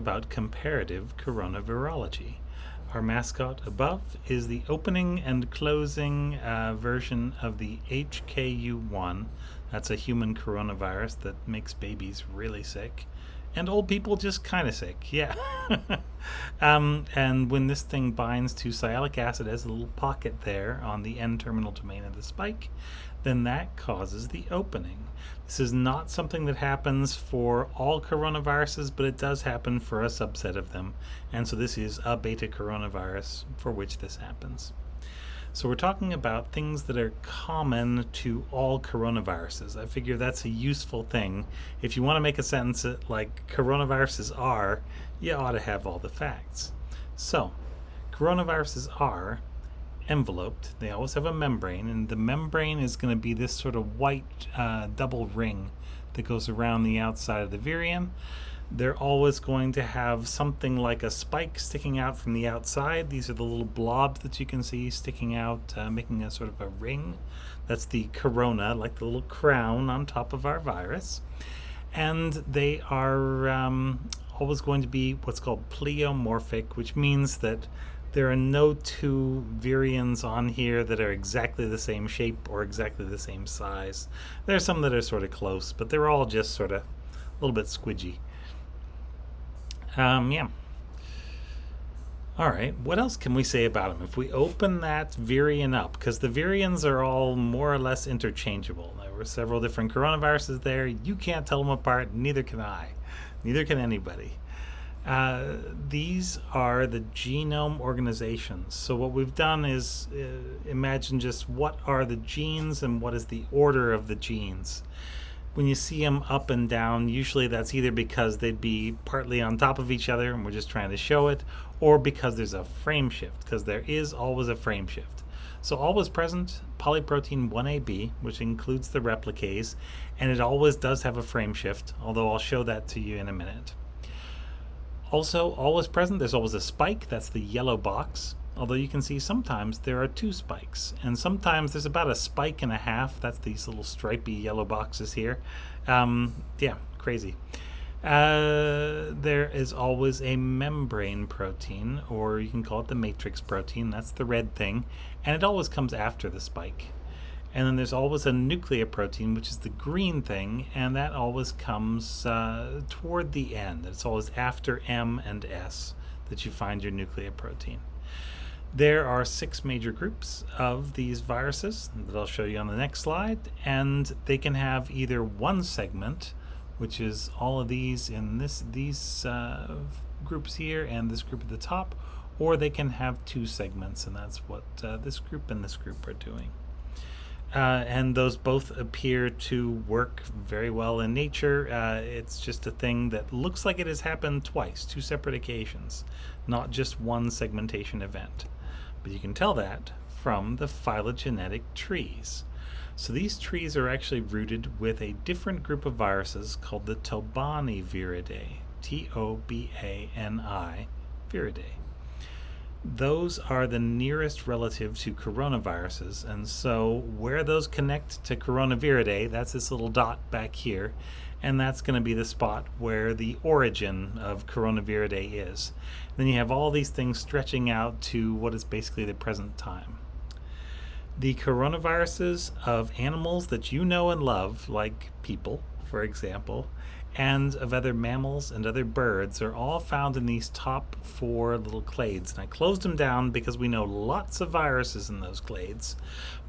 about comparative coronavirology. Our mascot above is the opening and closing version of the HKU1. That's a human coronavirus that makes babies really sick and old people just kind of sick. Yeah. And when this thing binds to sialic acid as a little pocket there on the N-terminal domain of the spike, then that causes the opening. This is not something that happens for all coronaviruses, but it does happen for a subset of them. And so this is a beta coronavirus for which this happens. So we're talking about things that are common to all coronaviruses. I figure that's a useful thing. If you want to make a sentence like coronaviruses are, you ought to have all the facts. So coronaviruses are enveloped. They always have a membrane, and the membrane is going to be this sort of white double ring that goes around the outside of the virion. They're always going to have something like a spike sticking out from the outside. These are the little blobs that you can see sticking out, making a sort of a ring. That's the corona, like the little crown on top of our virus. And they are always going to be what's called pleomorphic, which means that there are no two virions on here that are exactly the same shape or exactly the same size. There are some that are sort of close, but they're all just sort of a little bit squidgy. Yeah. All right, what else can we say about them? If we open that virion up, because the virions are all more or less interchangeable. There were several different coronaviruses there. You can't tell them apart, neither can I. Neither can anybody. These are the genome organizations. So what we've done is imagine just what are the genes and what is the order of the genes. When you see them up and down, usually that's either because they'd be partly on top of each other and we're just trying to show it, or because there's a frame shift, because there is always a frame shift. So always present, polyprotein 1AB, which includes the replicase, and it always does have a frame shift, although I'll show that to you in a minute. Also, always present, there's always a spike, that's the yellow box. Although you can see sometimes there are two spikes, and sometimes there's about a spike and a half. That's these little stripy yellow boxes here. Yeah, crazy. There is always a membrane protein, or you can call it the matrix protein. That's the red thing, and it always comes after the spike. And then there's always a nucleoprotein, which is the green thing, and that always comes toward the end. It's always after M and S that you find your nucleoprotein. There are 6 major groups of these viruses that I'll show you on the next slide, and they can have either one segment, which is all of these in these groups here and this group at the top, or they can have 2 segments, and that's what this group and this group are doing. And those both appear to work very well in nature. It's just a thing that looks like it has happened twice, 2 separate occasions, not just one segmentation event. But you can tell that from the phylogenetic trees. So these trees are actually rooted with a different group of viruses called the Tobani-viridae, Tobani viridae. Those are the nearest relative to coronaviruses, and so where those connect to coronavirinae, that's this little dot back here, and that's going to be the spot where the origin of coronavirinae is. Then you have all these things stretching out to what is basically the present time. The coronaviruses of animals that you know and love, like people, for example, and of other mammals and other birds, are all found in these top 4 little clades. And I closed them down because we know lots of viruses in those clades,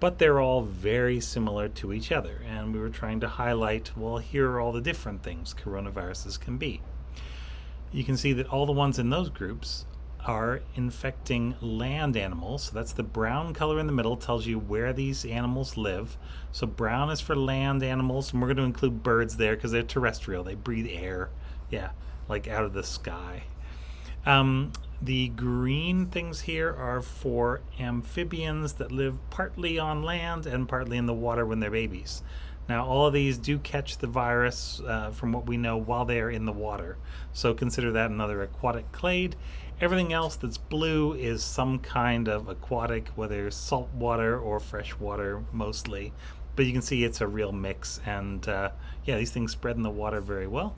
but they're all very similar to each other. And we were trying to highlight, well, here are all the different things coronaviruses can be. You can see that all the ones in those groups are infecting land animals. So that's the brown color in the middle, tells you where these animals live. So brown is for land animals, and we're going to include birds there because they're terrestrial. They breathe air, yeah, like out of the sky. The green things here are for amphibians that live partly on land and partly in the water when they're babies. Now, all of these do catch the virus, from what we know, while they are in the water. So consider that another aquatic clade. Everything else that's blue is some kind of aquatic, whether salt water or fresh water mostly. But you can see it's a real mix, and yeah, these things spread in the water very well.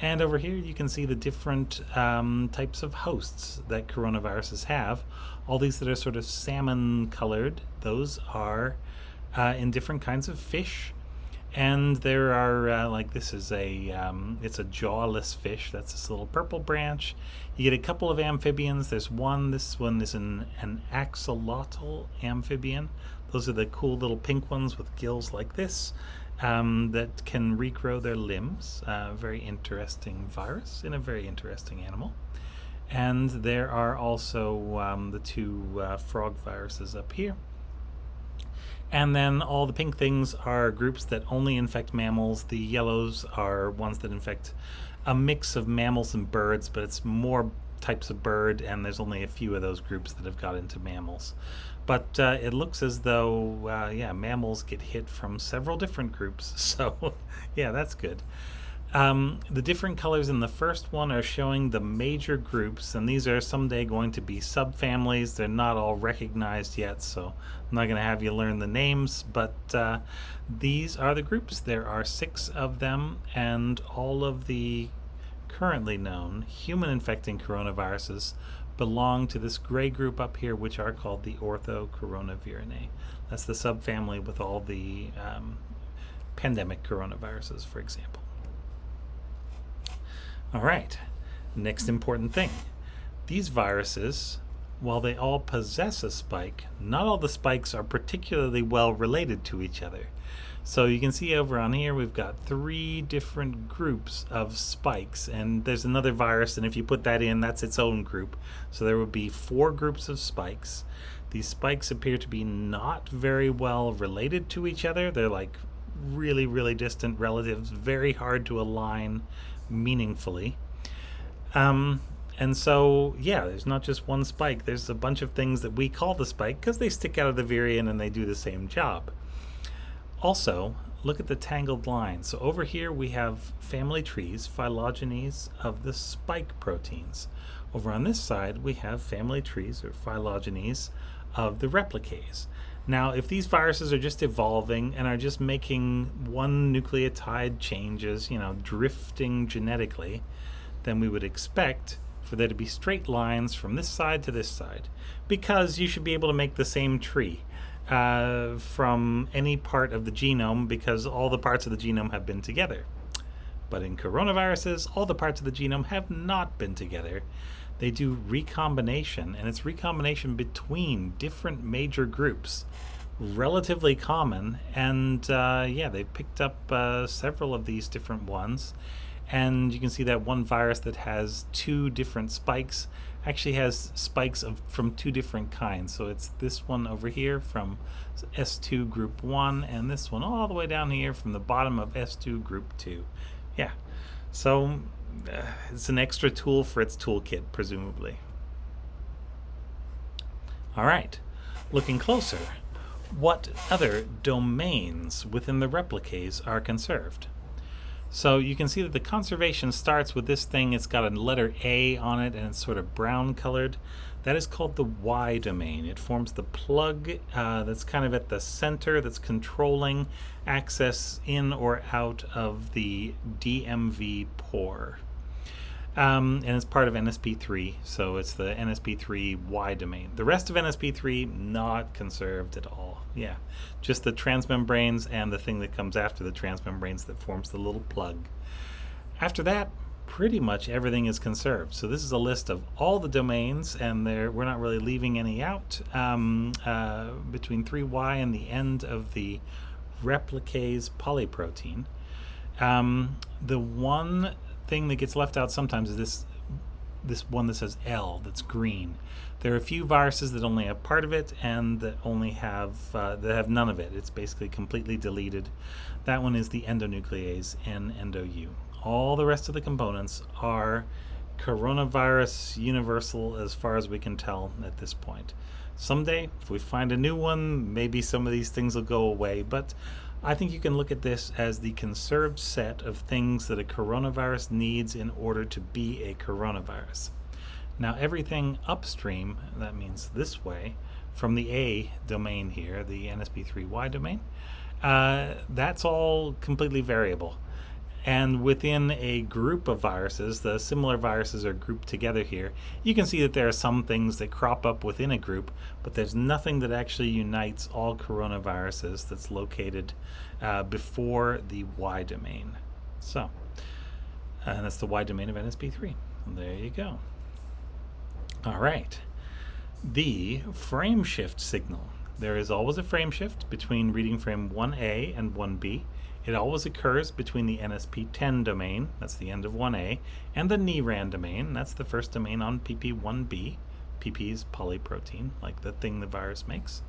And over here you can see the different types of hosts that coronaviruses have. All these that are sort of salmon colored, those are in different kinds of fish. And there are, like this is it's a jawless fish. That's this little purple branch. You get a couple of amphibians. This one is an axolotl amphibian. Those are the cool little pink ones with gills like this that can regrow their limbs. Very interesting virus in a very interesting animal. And there are also the two frog viruses up here. And then all the pink things are groups that only infect mammals. The yellows are ones that infect a mix of mammals and birds, but it's more types of bird, and there's only a few of those groups that have got into mammals. But it looks as though, mammals get hit from several different groups. So, yeah, that's good. The different colors in the first one are showing the major groups, and these are someday going to be subfamilies. They're not all recognized yet, so I'm not going to have you learn the names, but these are the groups. There are 6 of them, and all of the currently known human-infecting coronaviruses belong to this gray group up here, which are called the orthocoronavirinae. That's the subfamily with all the pandemic coronaviruses, for example. All right, next important thing. These viruses, while they all possess a spike, not all the spikes are particularly well related to each other. So you can see over on here we've got 3 different groups of spikes, and there's another virus, and if you put that in, that's its own group. So there would be 4 groups of spikes. These spikes appear to be not very well related to each other. They're like really, really distant relatives, very hard to align meaningfully. And so, yeah, there's not just one spike. There's a bunch of things that we call the spike because they stick out of the virion and they do the same job. Also, look at the tangled lines. So over here we have family trees, phylogenies of the spike proteins. Over on this side we have family trees or phylogenies of the replicase. Now, if these viruses are just evolving and are just making one nucleotide changes, drifting genetically, then we would expect for there to be straight lines from this side to this side, because you should be able to make the same tree from any part of the genome, because all the parts of the genome have been together. But in coronaviruses, all the parts of the genome have not been together. They do recombination, and it's recombination between different major groups. Relatively common, and they've picked up several of these different ones. And you can see that one virus that has 2 different spikes actually has spikes from 2 different kinds. So it's this one over here from S2 group 1, and this one all the way down here from the bottom of S2 group 2. Yeah, so it's an extra tool for its toolkit, presumably. All right, looking closer, what other domains within the replicase are conserved? So you can see that the conservation starts with this thing. It's got a letter A on it, and it's sort of brown colored. That is called the Y domain. It forms the plug that's kind of at the center, that's controlling access in or out of the DMV pore. And it's part of NSP3, so it's the NSP3 Y domain. The rest of NSP3, not conserved at all. Yeah, just the transmembranes and the thing that comes after the transmembranes that forms the little plug. After that, pretty much everything is conserved. So this is a list of all the domains, and we're not really leaving any out. Between 3Y and the end of the replicase polyprotein. The one thing that gets left out sometimes is this one that says L, that's green. There are a few viruses that only have part of it, and that only have none of it. It's basically completely deleted. That one is the endonuclease, N-endo-U. All the rest of the components are coronavirus universal as far as we can tell at this point. Someday, if we find a new one, maybe some of these things will go away, but I think you can look at this as the conserved set of things that a coronavirus needs in order to be a coronavirus. Now, everything upstream, that means this way, from the A domain here, the NSP3Y domain, that's all completely variable. and within a group of viruses, the similar viruses are grouped together here. You can see that there are some things that crop up within a group, but there's nothing that actually unites all coronaviruses that's located before the Y domain. So, and that's the Y domain of NSP3. And there you go. All right. The frame shift signal. There is always a frame shift between reading frame 1A and 1B. It always occurs between the NSP10 domain, that's the end of 1A, and the NERAN domain, that's the first domain on PP1B. PP is polyprotein, like the thing the virus makes.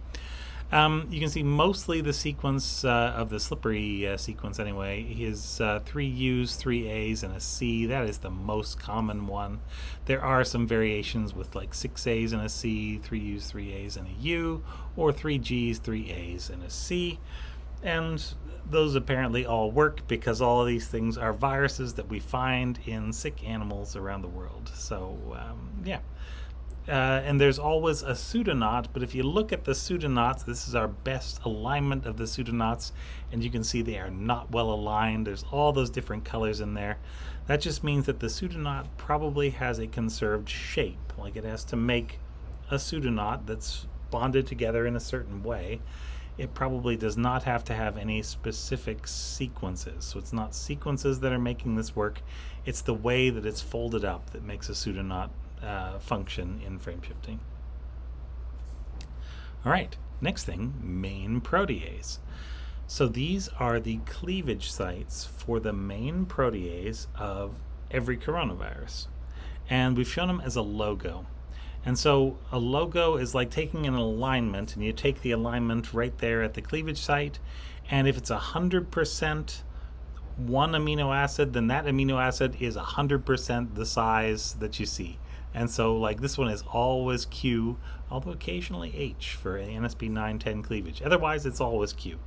You can see mostly the sequence of the slippery sequence anyway is 3 U's, 3 A's, and a C. That is the most common one. There are some variations with like 6 A's and a C, 3 U's, 3 A's, and a U, or 3 G's, 3 A's, and a C. And those apparently all work because all of these things are viruses that we find in sick animals around the world. So, yeah. And there's always a pseudoknot, but if you look at the pseudoknots, this is our best alignment of the pseudoknots, and you can see they are not well aligned. There's all those different colors in there. That just means that the pseudoknot probably has a conserved shape, like it has to make a pseudoknot that's bonded together in a certain way. It probably does not have to have any specific sequences. So it's not sequences that are making this work. It's the way that it's folded up that makes a pseudoknot function in frame shifting. All right, next thing, main protease. So these are the cleavage sites for the main protease of every coronavirus. And we've shown them as a logo. And so a logo is like taking an alignment, and you take the alignment right there at the cleavage site, and if it's 100% one amino acid, then that amino acid is 100% the size that you see. And so like this one is always Q, although occasionally H for NSP 910 cleavage. Otherwise it's always Q.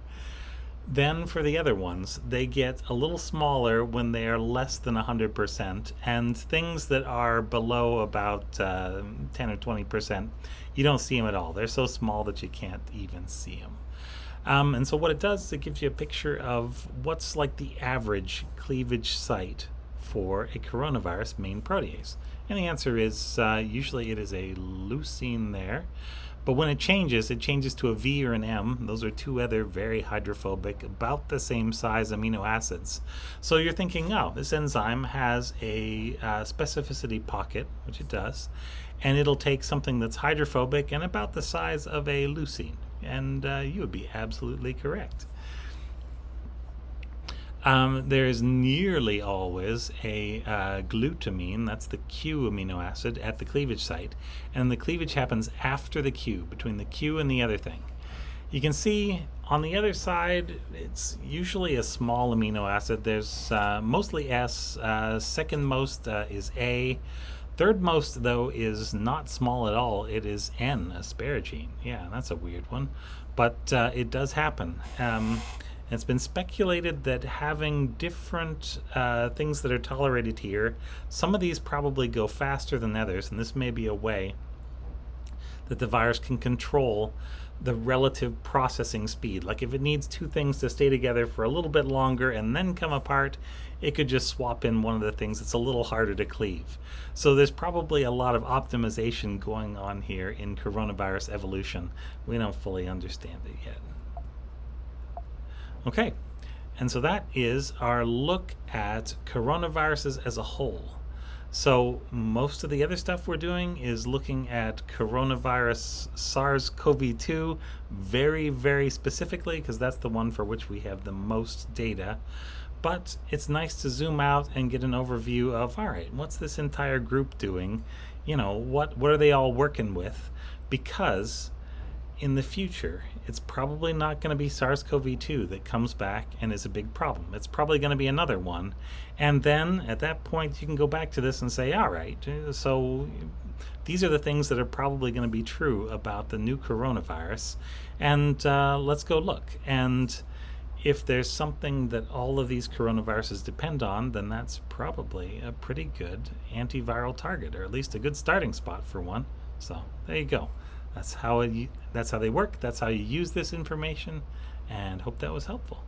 Then for the other ones, they get a little smaller when they are less than 100%, and things that are below about 10 or 20%, you don't see them at all. They're so small that you can't even see them. And so what it does is it gives you a picture of what's like the average cleavage site for a coronavirus main protease. And the answer is usually it is a leucine there. But when it changes to a V or an M. Those are two other very hydrophobic, about the same size amino acids. So you're thinking, oh, this enzyme has a specificity pocket, which it does, and it'll take something that's hydrophobic and about the size of a leucine. And you would be absolutely correct. There's nearly always a glutamine, that's the Q amino acid, at the cleavage site, and the cleavage happens after the Q, between the Q and the other thing. You can see on the other side, it's usually a small amino acid. There's mostly S, second most is A, third most, though, is not small at all. It is N, asparagine. Yeah, that's a weird one, but it does happen. It's been speculated that having different things that are tolerated here, some of these probably go faster than others, and this may be a way that the virus can control the relative processing speed. Like if it needs two things to stay together for a little bit longer and then come apart, it could just swap in one of the things that's a little harder to cleave. So there's probably a lot of optimization going on here in coronavirus evolution. We don't fully understand it yet. Okay, and so that is our look at coronaviruses as a whole. So most of the other stuff we're doing is looking at coronavirus SARS-CoV-2 very, very specifically, because that's the one for which we have the most data. But it's nice to zoom out and get an overview of, all right, what's this entire group doing? You know, what are they all working with? Because in the future, it's probably not going to be SARS-CoV-2 that comes back and is a big problem. It's probably going to be another one. And then at that point, you can go back to this and say, all right, so these are the things that are probably going to be true about the new coronavirus. And let's go look. And if there's something that all of these coronaviruses depend on, then that's probably a pretty good antiviral target, or at least a good starting spot for one. So there you go. That's how they work. That's how you use this information, and hope that was helpful.